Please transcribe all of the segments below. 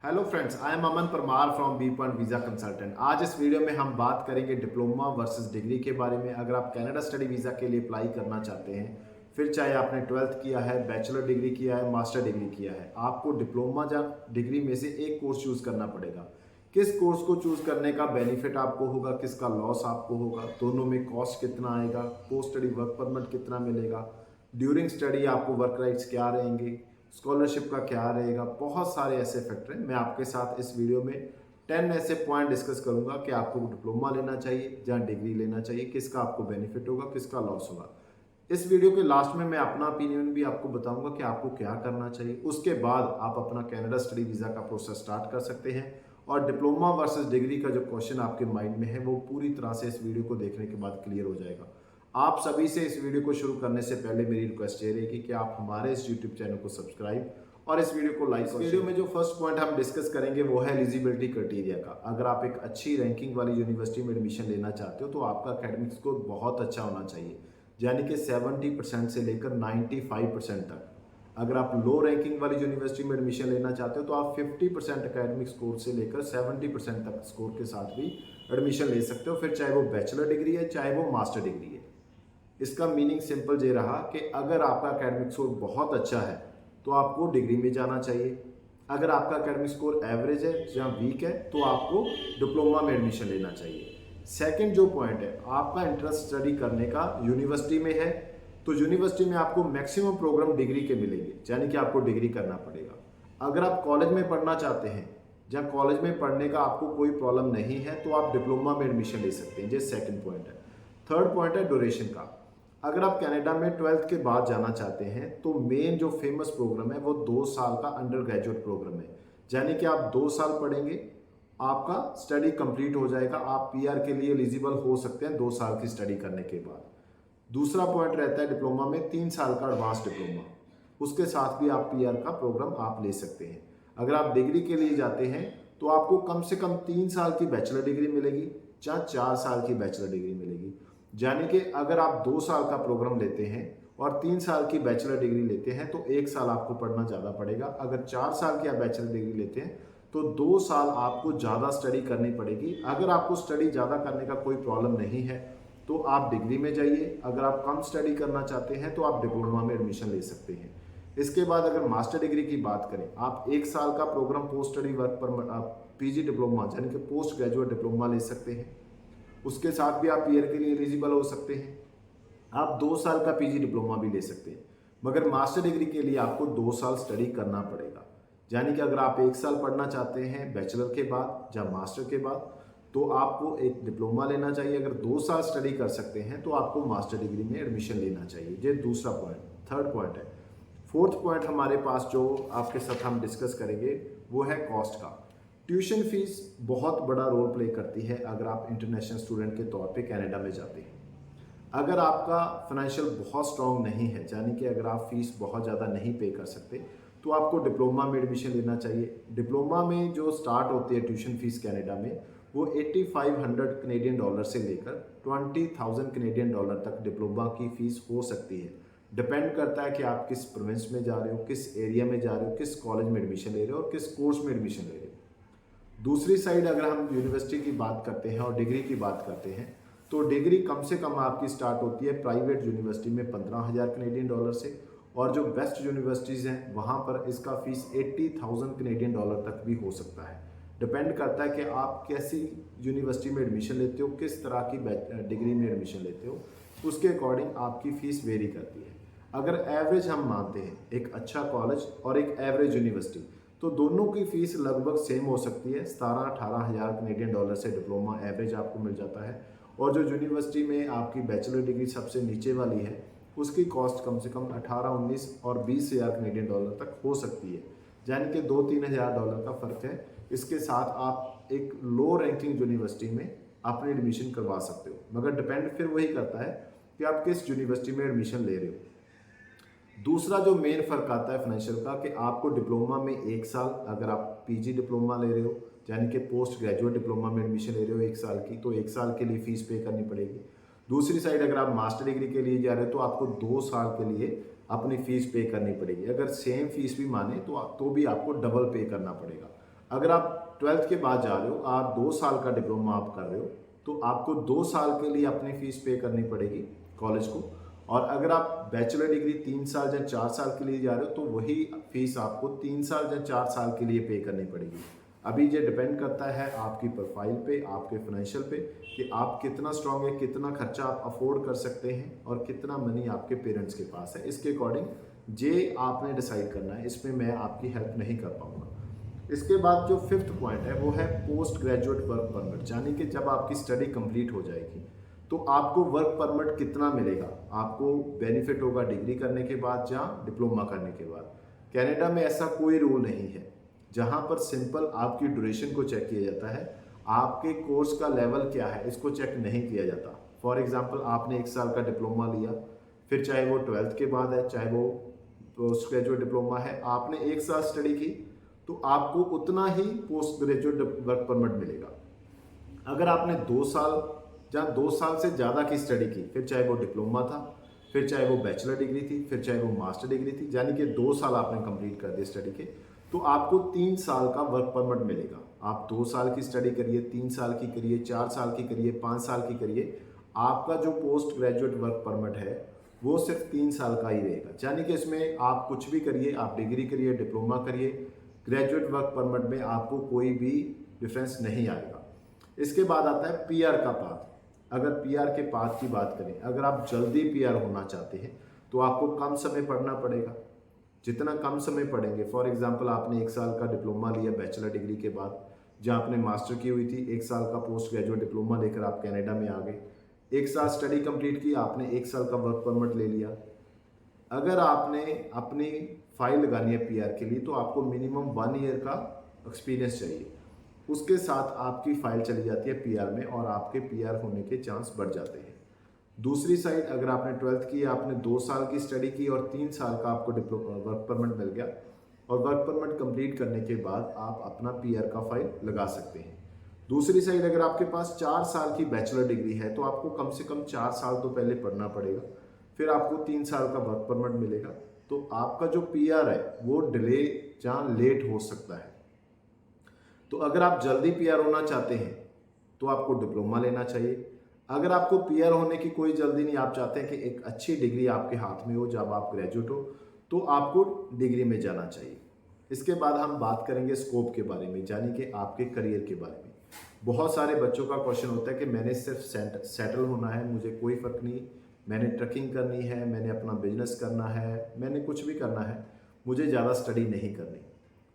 Hello friends, I am Aman Parmar from B point visa consultant. आज इस video में हम बात करेंगे डिप्लोमा वर्सेस डिग्री के बारे में। अगर आप कनाडा स्टडी वीज़ा के लिए अप्लाई करना चाहते हैं, फिर चाहे आपने 12th किया है, बैचलर डिग्री किया है, मास्टर डिग्री किया है, आपको डिप्लोमा या डिग्री में से एक कोर्स चूज़ करना पड़ेगा। किस कोर्स को चूज़ करने का बेनिफिट आपको होगा, किसका लॉस आपको होगा, दोनों में कॉस्ट कितना आएगा, पोस्ट स्टडी वर्क परमिट कितना मिलेगा, ड्यूरिंग स्टडी आपको वर्क राइट्स क्या रहेंगे, स्कॉलरशिप का क्या रहेगा, बहुत सारे ऐसे फैक्टर हैं। मैं आपके साथ इस वीडियो में 10 ऐसे पॉइंट डिस्कस करूंगा कि आपको डिप्लोमा लेना चाहिए या डिग्री लेना चाहिए, किसका आपको बेनिफिट होगा, किसका लॉस होगा। इस वीडियो के लास्ट में मैं अपना ओपिनियन भी आपको बताऊंगा कि आपको क्या करना चाहिए। उसके बाद आप अपना कनाडा स्टडी वीज़ा का प्रोसेस स्टार्ट कर सकते हैं और डिप्लोमा वर्सेस डिग्री का जो क्वेश्चन आपके माइंड में है वो पूरी तरह से इस वीडियो को देखने के बाद क्लियर हो जाएगा। आप सभी से इस वीडियो को शुरू करने से पहले मेरी रिक्वेस्ट ये रहेगी कि आप हमारे इस यूट्यूब चैनल को सब्सक्राइब और इस वीडियो को लाइक। इस वीडियो में जो फर्स्ट पॉइंट हम डिस्कस करेंगे वो है एलिजिबिलिटी क्राइटेरिया का। अगर आप एक अच्छी रैंकिंग वाली यूनिवर्सिटी में एडमिशन लेना चाहते हो तो आपका एकेडमिक स्कोर बहुत अच्छा होना चाहिए, यानी कि 70% से लेकर 95% तक। अगर आप लो रैंकिंग वाली यूनिवर्सिटी में एडमिशन लेना चाहते हो तो आप 50% एकेडमिक स्कोर से लेकर 70% तक स्कोर के साथ भी एडमिशन ले सकते हो, फिर चाहे वो बैचलर डिग्री है चाहे वो मास्टर डिग्री है। इसका मीनिंग सिंपल ये रहा कि अगर आपका एकेडमिक स्कोर बहुत अच्छा है तो आपको डिग्री में जाना चाहिए। अगर आपका एकेडमिक स्कोर एवरेज है या वीक है तो आपको डिप्लोमा में एडमिशन लेना चाहिए। सेकंड जो पॉइंट है, आपका इंटरेस्ट स्टडी करने का यूनिवर्सिटी में है तो यूनिवर्सिटी में आपको मैक्सिमम प्रोग्राम डिग्री के मिलेंगे, यानी कि आपको डिग्री करना पड़ेगा। अगर आप कॉलेज में पढ़ना चाहते हैं या कॉलेज में पढ़ने का आपको कोई प्रॉब्लम नहीं है तो आप डिप्लोमा में एडमिशन ले सकते हैं। ये सेकंड पॉइंट है। थर्ड पॉइंट है ड्यूरेशन का। अगर आप कनाडा में 12th के बाद जाना चाहते हैं तो मेन जो फेमस प्रोग्राम है वो 2 साल का अंडर ग्रेजुएट प्रोग्राम है, यानी कि आप 2 साल पढ़ेंगे, आपका स्टडी कंप्लीट हो जाएगा, आप पीआर के लिए एलिजिबल हो सकते हैं 2 साल की स्टडी करने के बाद। दूसरा पॉइंट रहता है डिप्लोमा में 3 साल का एडवांस डिप्लोमा, उसके साथ भी आप पीआर का प्रोग्राम आप ले सकते हैं। अगर आप डिग्री के लिए जाते हैं तो आपको कम से कम 3 साल की बैचलर डिग्री मिलेगी या 4 साल की बैचलर डिग्री मिलेगी, यानी कि अगर आप 2 साल का प्रोग्राम लेते हैं और 3 साल की बैचलर डिग्री लेते हैं तो 1 साल आपको पढ़ना ज़्यादा पड़ेगा। अगर 4 साल की आप बैचलर डिग्री लेते हैं तो 2 साल आपको ज़्यादा स्टडी करनी पड़ेगी। अगर आपको स्टडी ज़्यादा करने का कोई प्रॉब्लम नहीं है तो आप डिग्री में जाइए। अगर आप कम स्टडी करना चाहते हैं तो आप डिप्लोमा में एडमिशन ले सकते हैं। इसके बाद अगर मास्टर डिग्री की बात करें, आप 1 साल का प्रोग्राम पोस्ट स्टडी वर्क पर आप पीजी डिप्लोमा यानी कि पोस्ट ग्रेजुएट डिप्लोमा ले सकते हैं, उसके साथ भी आप पीआर के लिए एलिजिबल हो सकते हैं। आप 2 साल का पीजी डिप्लोमा भी ले सकते हैं, मगर मास्टर डिग्री के लिए आपको 2 साल स्टडी करना पड़ेगा। यानी कि अगर आप 1 साल पढ़ना चाहते हैं बैचलर के बाद या मास्टर के बाद तो आपको एक डिप्लोमा लेना चाहिए। अगर 2 साल स्टडी कर सकते हैं तो आपको मास्टर डिग्री में एडमिशन लेना चाहिए। ये दूसरा पॉइंट, थर्ड पॉइंट है। फोर्थ पॉइंट हमारे पास जो आपके साथ हम डिस्कस करेंगे वो है कॉस्ट का। ट्यूशन फीस बहुत बड़ा रोल प्ले करती है अगर आप इंटरनेशनल स्टूडेंट के तौर पे कनाडा में जाते हैं। अगर आपका फाइनेंशियल बहुत स्ट्रांग नहीं है, यानी कि अगर आप फीस बहुत ज़्यादा नहीं पे कर सकते तो आपको डिप्लोमा में एडमिशन लेना चाहिए। डिप्लोमा में जो स्टार्ट होती है ट्यूशन फीस कनाडा में वो 8500 कनेडियन डॉलर से लेकर 20,000 कनेडियन डॉलर तक डिप्लोमा की फ़ीस हो सकती है। डिपेंड करता है कि आप किस प्रोविंस में जा रहे हो, किस एरिया में जा रहे हो, किस कॉलेज में एडमिशन ले रहे हो और किस कोर्स में एडमिशन ले रहे हो। दूसरी साइड अगर हम यूनिवर्सिटी की बात करते हैं और डिग्री की बात करते हैं तो डिग्री कम से कम आपकी स्टार्ट होती है प्राइवेट यूनिवर्सिटी में 15,000 कनेडियन डॉलर से, और जो बेस्ट यूनिवर्सिटीज़ हैं वहाँ पर इसका फीस 80,000 कनेडियन डॉलर तक भी हो सकता है। डिपेंड करता है कि आप कैसी यूनिवर्सिटी में एडमिशन लेते हो, किस तरह की डिग्री में एडमिशन लेते हो, उसके अकॉर्डिंग आपकी फ़ीस वेरी करती है। अगर एवरेज हम मानते हैं एक अच्छा कॉलेज और एक एवरेज यूनिवर्सिटी तो दोनों की फ़ीस लगभग सेम हो सकती है। 17-18 हज़ार कनेडियन डॉलर से डिप्लोमा एवरेज आपको मिल जाता है, और जो यूनिवर्सिटी में आपकी बैचलर डिग्री सबसे नीचे वाली है उसकी कॉस्ट कम से कम 18-19 और 20 हज़ार कनेडियन डॉलर तक हो सकती है, यानी कि 2-3 हज़ार डॉलर का फ़र्क है। इसके साथ आप एक लो रैंकिंग यूनिवर्सिटी में अपनी एडमिशन करवा सकते हो, मगर डिपेंड फिर वही करता है कि आप किस यूनिवर्सिटी में एडमिशन ले रहे हो। दूसरा जो मेन फ़र्क आता है फाइनेंशियल का कि आपको डिप्लोमा में 1 साल, अगर आप पीजी डिप्लोमा ले रहे हो यानी कि पोस्ट ग्रेजुएट डिप्लोमा में एडमिशन ले रहे हो 1 साल की, तो 1 साल के लिए फ़ीस पे करनी पड़ेगी। दूसरी साइड अगर आप मास्टर डिग्री के लिए जा रहे हो तो आपको 2 साल के लिए अपनी फ़ीस पे करनी पड़ेगी। अगर सेम फीस भी माने तो भी आपको डबल पे करना पड़ेगा। अगर आप 12th के बाद जा रहे हो, आप 2 साल का डिप्लोमा आप कर रहे हो, तो आपको 2 साल के लिए अपनी फ़ीस पे करनी पड़ेगी कॉलेज को। और अगर आप बैचलर डिग्री 3 साल या 4 साल के लिए जा रहे हो, तो वही फ़ीस आपको 3 साल या 4 साल के लिए पे करनी पड़ेगी। अभी ये डिपेंड करता है आपकी प्रोफाइल पे, आपके फाइनेंशियल पे, कि आप कितना स्ट्रांग है, कितना खर्चा आप अफोर्ड कर सकते हैं और कितना मनी आपके पेरेंट्स के पास है। इसके अकॉर्डिंग ये आपने डिसाइड करना है, इसमें मैं आपकी हेल्प नहीं कर पाऊँगा। इसके बाद जो 5th पॉइंट है वो है पोस्ट ग्रेजुएट वर्क परमिट, यानी कि जब आपकी स्टडी कंप्लीट हो जाएगी तो आपको वर्क परमिट कितना मिलेगा, आपको बेनिफिट होगा डिग्री करने के बाद या डिप्लोमा करने के बाद। कनाडा में ऐसा कोई रूल नहीं है, जहां पर सिंपल आपकी ड्यूरेशन को चेक किया जाता है, आपके कोर्स का लेवल क्या है इसको चेक नहीं किया जाता। फॉर एग्जांपल आपने 1 साल का डिप्लोमा लिया, फिर चाहे वो 12th के बाद है, चाहे वो पोस्ट ग्रेजुएट डिप्लोमा है, आपने 1 साल स्टडी की तो आपको उतना ही पोस्ट ग्रेजुएट वर्क परमिट मिलेगा। अगर आपने 2 साल या 2 साल से ज़्यादा की स्टडी की, फिर चाहे वो डिप्लोमा था, फिर चाहे वो बैचलर डिग्री थी, फिर चाहे वो मास्टर डिग्री थी, यानी कि 2 साल आपने कंप्लीट कर दिए स्टडी के, तो आपको 3 साल का वर्क परमिट मिलेगा। आप 2 साल की स्टडी करिए, 3 साल की करिए, 4 साल की करिए, 5 साल की करिए, आपका जो पोस्ट ग्रेजुएट वर्क परमिट है वो सिर्फ 3 साल का ही रहेगा। यानी कि इसमें आप कुछ भी करिए, आप डिग्री करिए, डिप्लोमा करिए, ग्रेजुएट वर्क परमिट में आपको कोई भी डिफरेंस नहीं आएगा। इसके बाद आता है पीआर का पाथ। अगर पीआर के पाथ की बात करें, अगर आप जल्दी पीआर होना चाहते हैं तो आपको कम समय पढ़ना पड़ेगा। जितना कम समय पढ़ेंगे, फॉर एग्जांपल आपने 1 साल का डिप्लोमा लिया बैचलर डिग्री के बाद, जहां आपने मास्टर की हुई थी, 1 साल का पोस्ट ग्रेजुएट डिप्लोमा लेकर आप कनाडा में आ गए, 1 साल स्टडी कंप्लीट की, आपने 1 साल का वर्क परमिट ले लिया। अगर आपने अपनी फाइल लगानी है पीआर के लिए तो आपको मिनिमम 1 ईयर का एक्सपीरियंस चाहिए। उसके साथ आपकी फाइल चली जाती है पीआर में और आपके पीआर होने के चांस बढ़ जाते हैं। दूसरी साइड, अगर आपने 12th की, आपने 2 साल की स्टडी की और 3 साल का आपको वर्क परमिट मिल गया, और वर्क परमिट कंप्लीट करने के बाद आप अपना पीआर का फाइल लगा सकते हैं। दूसरी साइड, अगर आपके पास 4 साल की बैचलर डिग्री है तो आपको कम से कम 4 साल तो पहले पढ़ना पड़ेगा, फिर आपको 3 साल का वर्क परमिट मिलेगा, तो आपका जो पीआर है वो डिले या लेट हो सकता है। तो अगर आप जल्दी पीआर होना चाहते हैं तो आपको डिप्लोमा लेना चाहिए। अगर आपको पीआर होने की कोई जल्दी नहीं, आप चाहते हैं कि एक अच्छी डिग्री आपके हाथ में हो जब आप ग्रेजुएट हो, तो आपको डिग्री में जाना चाहिए। इसके बाद हम बात करेंगे स्कोप के बारे में, यानी कि आपके करियर के बारे में। बहुत सारे बच्चों का क्वेश्चन होता है कि मैंने सिर्फ सेटल होना है, मुझे कोई फ़र्क नहीं, मैंने ट्रकिंग करनी है, मैंने अपना बिजनेस करना है, मैंने कुछ भी करना है, मुझे ज़्यादा स्टडी नहीं करनी।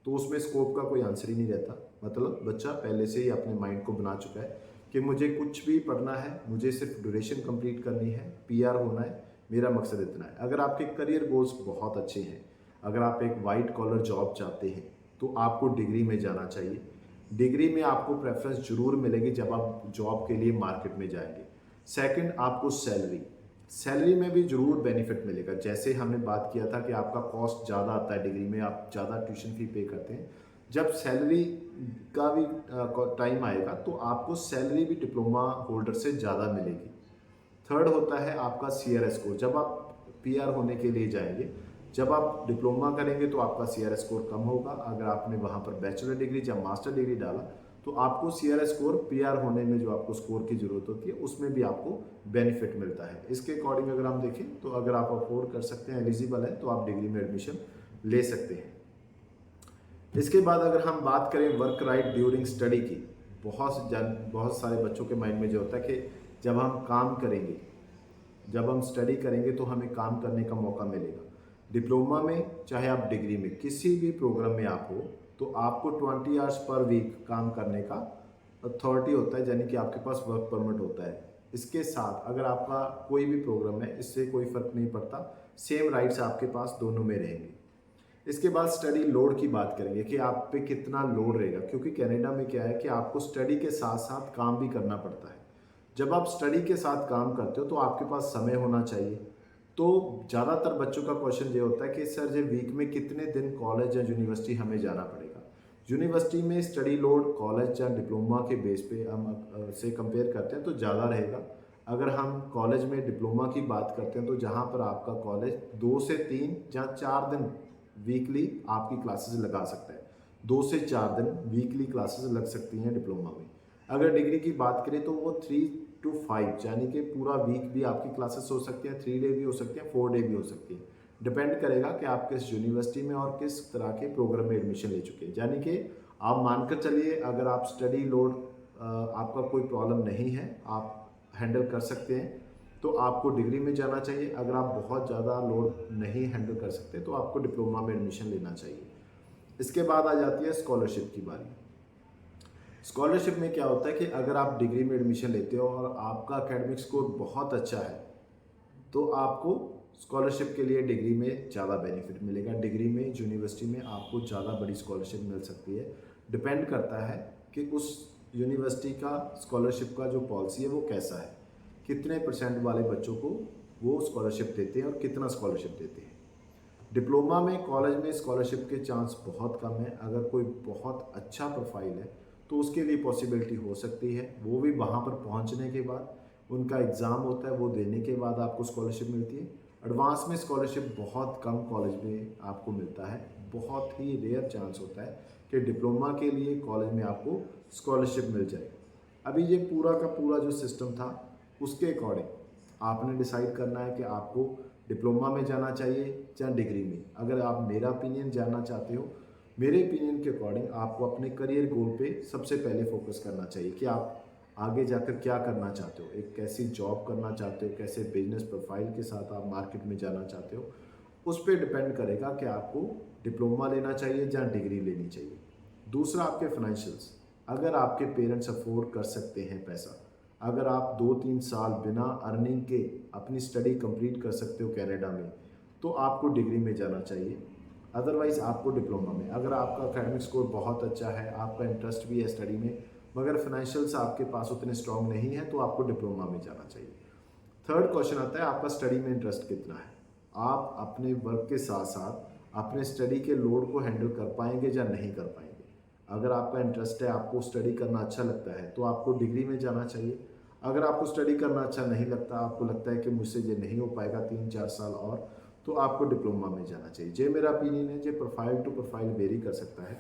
तो उसमें स्कोप का कोई आंसर ही नहीं रहता। मतलब बच्चा पहले से ही अपने माइंड को बना चुका है कि मुझे कुछ भी पढ़ना है, मुझे सिर्फ ड्यूरेशन कंप्लीट करनी है, पीआर होना है, मेरा मकसद इतना है। अगर आपके करियर गोल्स बहुत अच्छे हैं, अगर आप एक वाइट कॉलर जॉब चाहते हैं तो आपको डिग्री में जाना चाहिए। डिग्री में आपको प्रेफरेंस जरूर मिलेगी जब आप जॉब के लिए मार्केट में जाएंगे। सेकंड, आपको सैलरी में भी जरूर बेनिफिट मिलेगा। जैसे हमने बात किया था कि आपका कॉस्ट ज़्यादा आता है डिग्री में, आप ज़्यादा ट्यूशन फी पे करते हैं, जब सैलरी का भी टाइम आएगा तो आपको सैलरी भी डिप्लोमा होल्डर से ज़्यादा मिलेगी। थर्ड होता है आपका सीआरएस स्कोर। जब आप पीआर होने के लिए जाएंगे, जब आप डिप्लोमा करेंगे तो आपका सीआरएस स्कोर कम होगा। अगर आपने वहाँ पर बैचलर डिग्री या मास्टर डिग्री डाला तो आपको सीआरएस स्कोर पीआर होने में जो आपको स्कोर की ज़रूरत होती है उसमें भी आपको बेनिफिट मिलता है। इसके अकॉर्डिंग अगर हम देखें तो अगर आप अफोर्ड कर सकते हैं, एलिजिबल है, तो आप डिग्री में एडमिशन ले सकते हैं। इसके बाद अगर हम बात करें वर्क राइट ड्यूरिंग स्टडी की, बहुत सारे बच्चों के माइंड में जो होता है कि जब हम काम करेंगे, जब हम स्टडी करेंगे तो हमें काम करने का मौका मिलेगा। डिप्लोमा में चाहे आप डिग्री में किसी भी प्रोग्राम में आप हो तो आपको 20 आवर्स पर वीक काम करने का अथॉरिटी होता है, यानी कि आपके पास वर्क परमिट होता है। इसके साथ अगर आपका कोई भी प्रोग्राम है, इससे कोई फ़र्क नहीं पड़ता, सेम राइट्स आपके पास दोनों में रहेंगे। इसके बाद स्टडी लोड की बात करेंगे कि आप पे कितना लोड रहेगा, क्योंकि कनाडा में क्या है कि आपको स्टडी के साथ साथ काम भी करना पड़ता है। जब आप स्टडी के साथ काम करते हो तो आपके पास समय होना चाहिए। तो ज़्यादातर बच्चों का क्वेश्चन ये होता है कि सर जो वीक में कितने दिन कॉलेज या यूनिवर्सिटी हमें जाना पड़ेगा। यूनिवर्सिटी में स्टडी लोड कॉलेज या डिप्लोमा के बेस पे हम से कंपेयर करते हैं तो ज़्यादा रहेगा। अगर हम कॉलेज में डिप्लोमा की बात करते हैं तो जहाँ पर आपका कॉलेज 2 से 3 या 4 दिन वीकली आपकी क्लासेस लगा सकता है। 2 से 4 दिन वीकली क्लासेस लग सकती हैं डिप्लोमा में। अगर डिग्री की बात करें तो वो 3 to 5 यानी कि पूरा वीक भी आपकी क्लासेस हो सकती हैं, 3 डे भी हो सकती हैं, 4 डे भी हो सकती हैं। डिपेंड करेगा कि आप किस यूनिवर्सिटी में और किस तरह के प्रोग्राम में एडमिशन ले चुके हैं। यानी कि आप मानकर चलिए, अगर आप स्टडी लोड आपका कोई प्रॉब्लम नहीं है, आप हैंडल कर सकते हैं, तो आपको डिग्री में जाना चाहिए। अगर आप बहुत ज़्यादा लोड नहीं हैंडल कर सकते तो आपको डिप्लोमा में एडमिशन लेना चाहिए। इसके बाद आ जाती है स्कॉलरशिप की बारी। स्कॉलरशिप में क्या होता है कि अगर आप डिग्री में एडमिशन लेते हो और आपका एकेडमिक स्कोर बहुत अच्छा है तो आपको स्कॉलरशिप के लिए डिग्री में ज़्यादा बेनिफिट मिलेगा। डिग्री में यूनिवर्सिटी में आपको ज़्यादा बड़ी स्कॉलरशिप मिल सकती है। डिपेंड करता है कि उस यूनिवर्सिटी का स्कॉलरशिप का जो पॉलिसी है वो कैसा है, कितने % वाले बच्चों को वो स्कॉलरशिप देते हैं और कितना स्कॉलरशिप देते हैं। डिप्लोमा में कॉलेज में स्कॉलरशिप के चांस बहुत कम है। अगर कोई बहुत अच्छा प्रोफाइल है तो उसके लिए पॉसिबिलिटी हो सकती है, वो भी वहाँ पर पहुँचने के बाद उनका एग्ज़ाम होता है, वो देने के बाद आपको स्कॉलरशिप मिलती है। एडवांस में स्कॉलरशिप बहुत कम कॉलेज में आपको मिलता है, बहुत ही रेयर चांस होता है कि डिप्लोमा के लिए कॉलेज में आपको स्कॉलरशिप मिल जाए। अभी ये पूरा का पूरा जो सिस्टम था उसके अकॉर्डिंग आपने डिसाइड करना है कि आपको डिप्लोमा में जाना चाहिए या डिग्री में। अगर आप मेरा ओपिनियन जानना चाहते हो, मेरे ओपिनियन के अकॉर्डिंग आपको अपने करियर गोल पे सबसे पहले फोकस करना चाहिए कि आप आगे जाकर क्या करना चाहते हो, एक कैसी जॉब करना चाहते हो, कैसे बिजनेस प्रोफाइल के साथ आप मार्केट में जाना चाहते हो। उस पर डिपेंड करेगा कि आपको डिप्लोमा लेना चाहिए या डिग्री लेनी चाहिए। दूसरा, आपके फाइनेंशियल्स। अगर आपके पेरेंट्स अफोर्ड कर सकते हैं पैसा, अगर आप 2-3 साल बिना अर्निंग के अपनी स्टडी कंप्लीट कर सकते हो कनाडा में, तो आपको डिग्री में जाना चाहिए। अदरवाइज़ आपको डिप्लोमा में। अगर आपका एकेडमिक स्कोर बहुत अच्छा है, आपका इंटरेस्ट भी है स्टडी में, मगर फाइनेंशियल्स आपके पास उतने स्ट्रॉन्ग नहीं है, तो आपको डिप्लोमा में जाना चाहिए। थर्ड क्वेश्चन आता है, आपका स्टडी में इंटरेस्ट कितना है। आप अपने वर्क के साथ साथ अपने स्टडी के लोड को हैंडल कर पाएंगे या नहीं कर पाएंगे। अगर आपका इंटरेस्ट है, आपको स्टडी करना अच्छा लगता है, तो आपको डिग्री में जाना चाहिए। अगर आपको स्टडी करना अच्छा नहीं लगता, आपको लगता है कि मुझसे ये नहीं हो पाएगा 3-4 साल और, तो आपको डिप्लोमा में जाना चाहिए। ये मेरा ओपिनियन है, ये प्रोफाइल टू प्रोफाइल वेरी कर सकता है।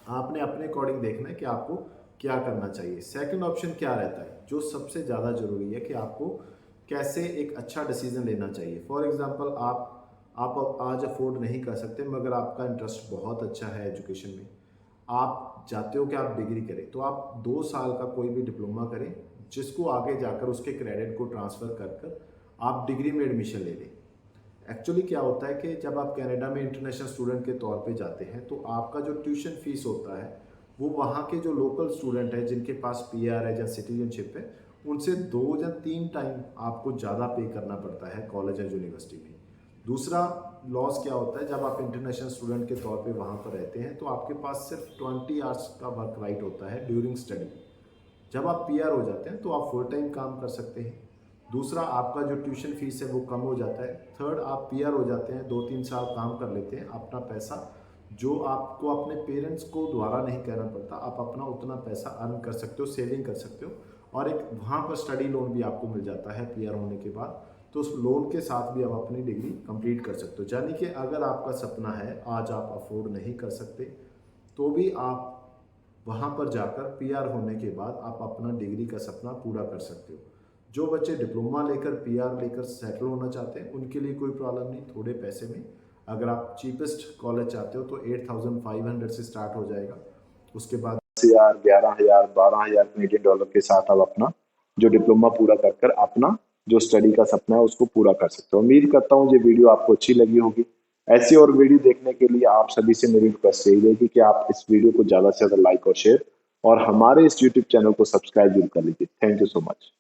आपने अपने अकॉर्डिंग देखना है कि आपको क्या करना चाहिए। सेकंड ऑप्शन क्या रहता है, जो सबसे ज़्यादा ज़रूरी है कि आपको कैसे एक अच्छा डिसीजन लेना चाहिए। फॉर एग्जांपल, आप आज अफोर्ड नहीं कर सकते, मगर आपका इंटरेस्ट बहुत अच्छा है एजुकेशन में, आप चाहते हो कि आप डिग्री करें, तो आप 2 साल का कोई भी डिप्लोमा करें, जिसको आगे जाकर उसके क्रेडिट को ट्रांसफ़र कर कर आप डिग्री में एडमिशन ले लें। एक्चुअली क्या होता है कि जब आप कनाडा में इंटरनेशनल स्टूडेंट के तौर पे जाते हैं, तो आपका जो ट्यूशन फीस होता है वो वहाँ के जो लोकल स्टूडेंट हैं जिनके पास PR है या सिटीजनशिप है, उनसे 2 या 3 टाइम आपको ज़्यादा पे करना पड़ता है कॉलेज या यूनिवर्सिटी में। दूसरा लॉस क्या होता है, जब आप इंटरनेशनल स्टूडेंट के तौर पे वहाँ पर रहते हैं तो आपके पास सिर्फ 20 आवर्स का वर्क राइट होता है ड्यूरिंग स्टडी। जब आप PR हो जाते हैं तो आप फुल टाइम काम कर सकते हैं। दूसरा, आपका जो ट्यूशन फीस है वो कम हो जाता है। थर्ड, आप PR हो जाते हैं, 2-3 साल काम कर लेते हैं, अपना पैसा जो आपको अपने पेरेंट्स को द्वारा नहीं कहना पड़ता, आप अपना उतना पैसा अर्न कर सकते हो, सेविंग कर सकते हो, और एक वहाँ पर स्टडी लोन भी आपको मिल जाता है PR होने के बाद। तो उस लोन के साथ भी आप अपनी डिग्री कंप्लीट कर सकते हो। यानी कि अगर आपका सपना है, आज आप अफोर्ड नहीं कर सकते, तो भी आप वहाँ पर जाकर PR होने के बाद आप अपना डिग्री का सपना पूरा कर सकते हो। जो बच्चे डिप्लोमा लेकर PR लेकर सेटल होना चाहते हैं, उनके लिए कोई प्रॉब्लम नहीं, थोड़े पैसे में। अगर आप चीपेस्ट कॉलेज चाहते हो तो 8,500 से स्टार्ट हो जाएगा। उसके बाद 10,000, 11,000, 12,000 कनेडियन डॉलर के साथ आप अपना जो डिप्लोमा पूरा कर कर अपना जो स्टडी का सपना है उसको पूरा कर सकते हो। उम्मीद करता हूँ ये वीडियो आपको अच्छी लगी होगी। ऐसी और वीडियो देखने के लिए आप सभी से मेरी रिक्वेस्ट यही रहेगी कि आप इस वीडियो को ज़्यादा से ज़्यादा लाइक और शेयर और हमारे इस YouTube चैनल को सब्सक्राइब जरूर कर लीजिए। Thank you so much.